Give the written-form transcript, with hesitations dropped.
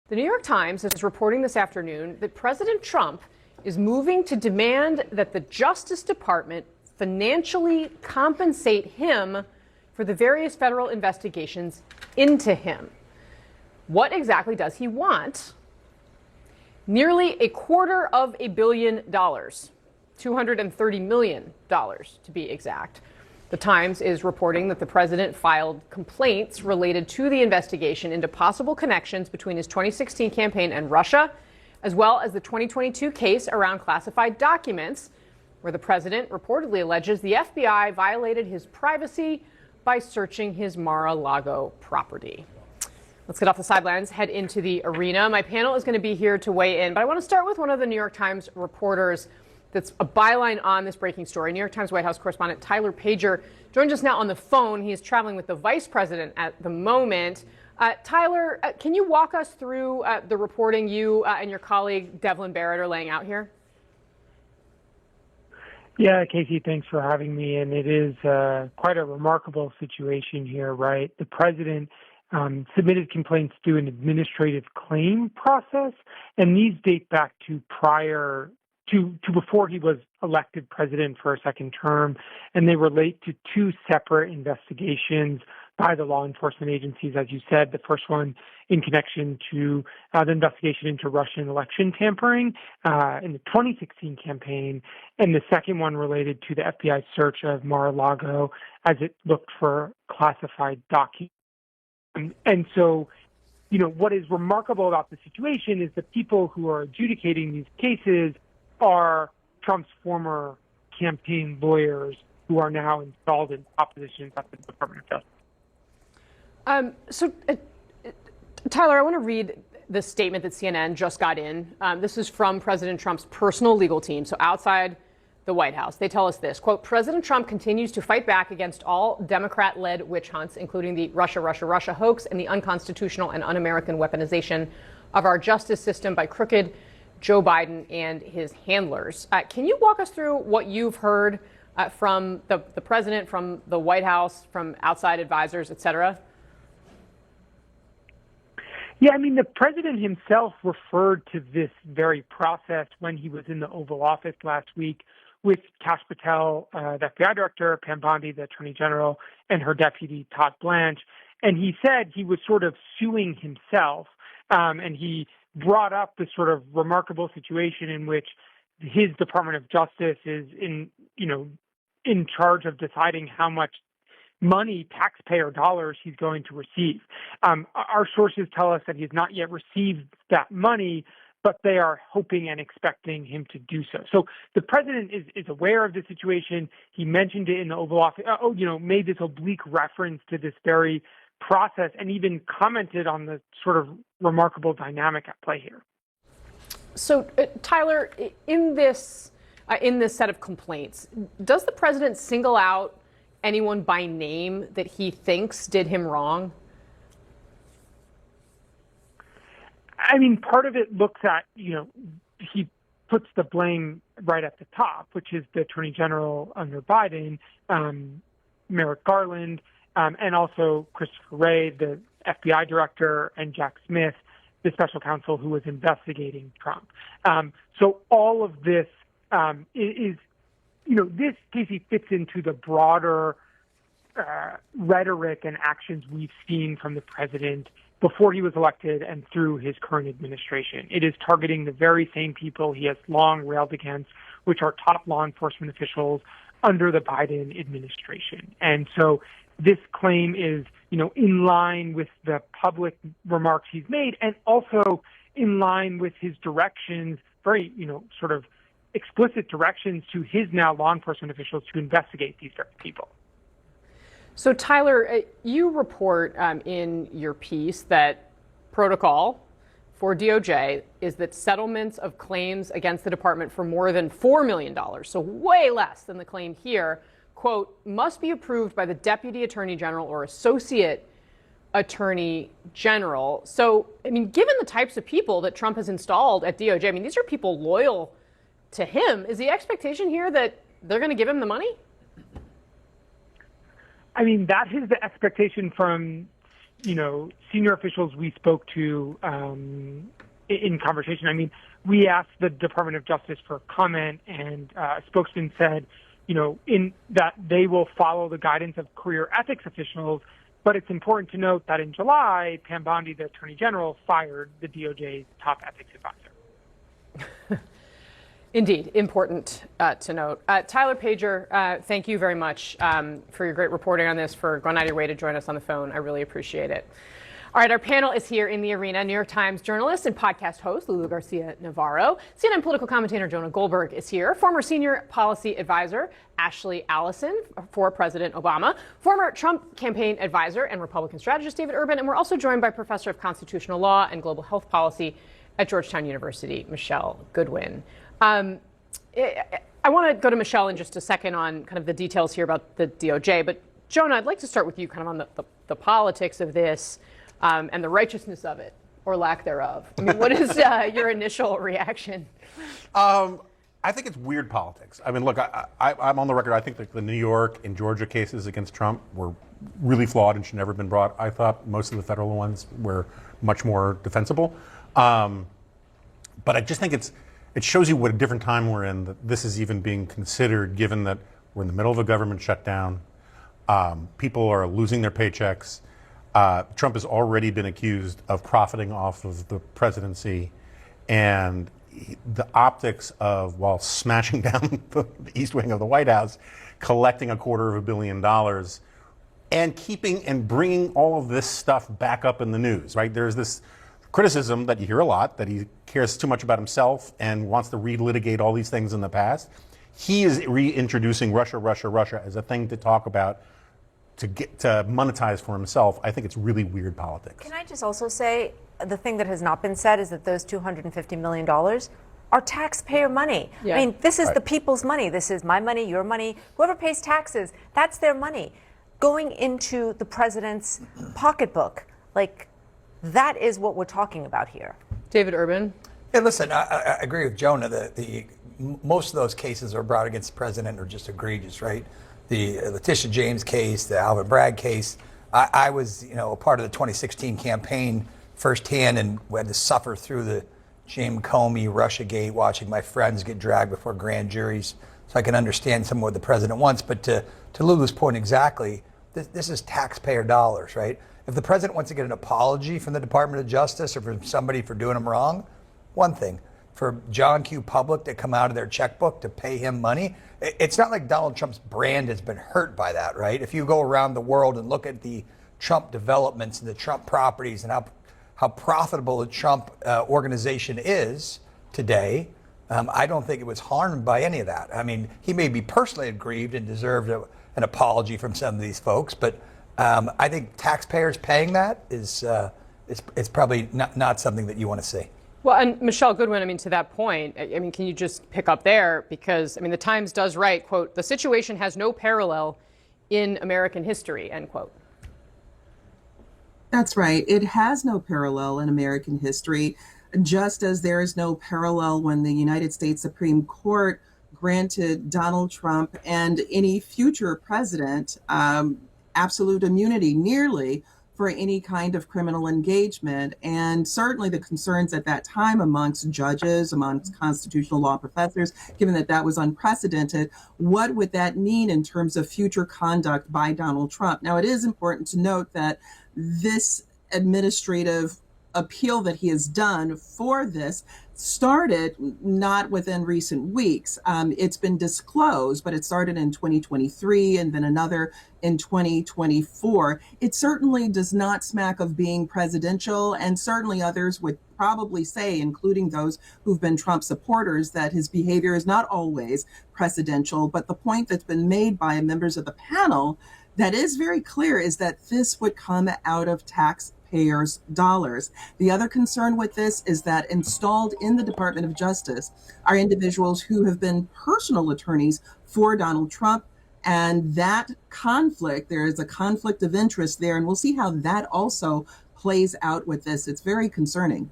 The New York Times is reporting this afternoon that President Trump is moving to demand that the Justice Department financially compensate him for the various federal investigations into him. What exactly does he want? Nearly $250 million, $230 million to be exact. The Times is reporting that the president filed complaints related to the investigation into possible connections between his 2016 campaign and Russia, as well as the 2022 case around classified documents, where the president reportedly alleges the FBI violated his privacy by searching his Mar-a-Lago property. Let's get off the sidelines, head into the arena. My panel is going to be here to weigh in, but I want to start with one of the New York Times reporters that's a byline on this breaking story. New York Times White House correspondent Tyler Pager joins us now on the phone. He is traveling with the vice president at the moment. Tyler, can you walk us through the reporting you and your colleague Devlin Barrett are laying out here? Yeah, Casey, thanks for having me. And it is quite a remarkable situation here, right? The president submitted complaints through an administrative claim process, and these date back to prior to before he was elected president for a second term, and they relate to two separate investigations by the law enforcement agencies, as you said. The first one in connection to the investigation into Russian election tampering in the 2016 campaign, and the second one related to the FBI search of Mar-a-Lago as it looked for classified documents. And so, you know, what is remarkable about the situation is the people who are adjudicating these cases are Trump's former campaign lawyers who are now installed in top positions at the Department of Justice. Tyler, I want to read the statement that CNN just got in. This is from President Trump's personal legal team, so outside the White House. They tell us this, quote, President Trump continues to fight back against all Democrat-led witch hunts, including the Russia hoax and the unconstitutional and un-American weaponization of our justice system by crooked Joe Biden and his handlers. Can you walk us through what you've heard from the president, from the White House, from outside advisors, et cetera? Yeah, I mean, the president himself referred to this very process when he was in the Oval Office last week with Kash Patel, the FBI director, Pam Bondi, the attorney general, and her deputy, Todd Blanche. And he said he was sort of suing himself, and he brought up this sort of remarkable situation in which his Department of Justice is in charge of deciding how much money, taxpayer dollars, he's going to receive. Our sources tell us that he's not yet received that money, but they are hoping and expecting him to do so. So the president is aware of the situation. He mentioned it in the Oval Office, made this oblique reference to this very process and even commented on the sort of remarkable dynamic at play here. So, Tyler, in this set of complaints, does the president single out anyone by name that he thinks did him wrong? I mean, part of it looks at, he puts the blame right at the top, which is the attorney general under Biden, Merrick Garland, and also Christopher Wray, the FBI director, and Jack Smith, the special counsel who was investigating Trump. So all of this is, this, Casey, fits into the broader rhetoric and actions we've seen from the president before he was elected and through his current administration. It is targeting the very same people he has long railed against, which are top law enforcement officials under the Biden administration. And so this claim is, in line with the public remarks he's made and also in line with his directions, very, sort of explicit directions to his now law enforcement officials to investigate these very people. So, Tyler, you report in your piece that protocol for DOJ is that settlements of claims against the department for more than $4 million, so way less than the claim here, quote, must be approved by the deputy attorney general or associate attorney general. So, I mean, given the types of people that Trump has installed at DOJ, I mean, these are people loyal to him. Is the expectation here that they're going to give him the money? I mean, that is the expectation from senior officials we spoke to in conversation, I mean, we asked the Department of Justice for comment, and a spokesman said, in that they will follow the guidance of career ethics officials. But it's important to note that in July, Pam Bondi, the Attorney General, fired the DOJ's top ethics advisor. Indeed, important to note. Tyler Pager, thank you very much for your great reporting on this, for going out of your way to join us on the phone. I really appreciate it. All right, our panel is here in the arena. New York Times journalist and podcast host Lulu Garcia-Navarro. CNN political commentator Jonah Goldberg is here. Former senior policy advisor Ashley Allison for President Obama. Former Trump campaign advisor and Republican strategist David Urban. And we're also joined by Professor of Constitutional Law and Global Health Policy at Georgetown University, Michelle Goodwin. I want to go to Michelle in just a second on kind of the details here about the DOJ. But Jonah, I'd like to start with you kind of on the politics of this. And the righteousness of it, or lack thereof. I mean, what is your initial reaction? I think it's weird politics. I mean, look, I'm on the record. I think that the New York and Georgia cases against Trump were really flawed and should never have been brought. I thought most of the federal ones were much more defensible. But I just think it shows you what a different time we're in, that this is even being considered, given that we're in the middle of a government shutdown. People are losing their paychecks. Trump has already been accused of profiting off of the presidency, and the optics of, while smashing down the East Wing of the White House, collecting $250 million and keeping and bringing all of this stuff back up in the news, right? There's this criticism that you hear a lot, that he cares too much about himself and wants to relitigate all these things in the past. He is reintroducing Russia as a thing to talk about, to get to monetize for himself. I think it's really weird politics. Can I just also say, the thing that has not been said is that those $250 million are taxpayer money. Yeah. I mean, this is the people's money. This is my money, your money. Whoever pays taxes, that's their money. Going into the president's pocketbook, like, that is what we're talking about here. David Urban? Yeah, listen, I agree with Jonah. Most of those cases are brought against the president are just egregious, right? The Letitia James case, the Alvin Bragg case. I was, a part of the 2016 campaign firsthand, and we had to suffer through the James Comey, Russiagate, watching my friends get dragged before grand juries. So I can understand some of what the president wants. But to Lulu's point exactly, this is taxpayer dollars, right? If the president wants to get an apology from the Department of Justice or from somebody for doing him wrong, one thing. For John Q. Public to come out of their checkbook to pay him money, it's not like Donald Trump's brand has been hurt by that, right? If you go around the world and look at the Trump developments and the Trump properties and how profitable the Trump organization is today, I don't think it was harmed by any of that. I mean, he may be personally aggrieved and deserved an apology from some of these folks, but I think taxpayers paying that is probably not something that you want to see. Well, and Michelle Goodwin, I mean, to that point, I mean, can you just pick up there? Because, I mean, the Times does write, quote, "The situation has no parallel in American history," end quote. That's right. It has no parallel in American history, just as there is no parallel when the United States Supreme Court granted Donald Trump and any future president absolute immunity, nearly, for any kind of criminal engagement. And certainly the concerns at that time amongst judges, amongst constitutional law professors, given that that was unprecedented, what would that mean in terms of future conduct by Donald Trump? Now, it is important to note that this administrative appeal that he has done for this started not within recent weeks. It's been disclosed, but it started in 2023 and then another in 2024. It certainly does not smack of being presidential, and certainly others would probably say, including those who've been Trump supporters, that his behavior is not always presidential. But the point that's been made by members of the panel that is very clear is that this would come out of taxpayers' dollars. The other concern with this is that installed in the Department of Justice are individuals who have been personal attorneys for Donald Trump. And that conflict, there is a conflict of interest there. And we'll see how that also plays out with this. It's very concerning.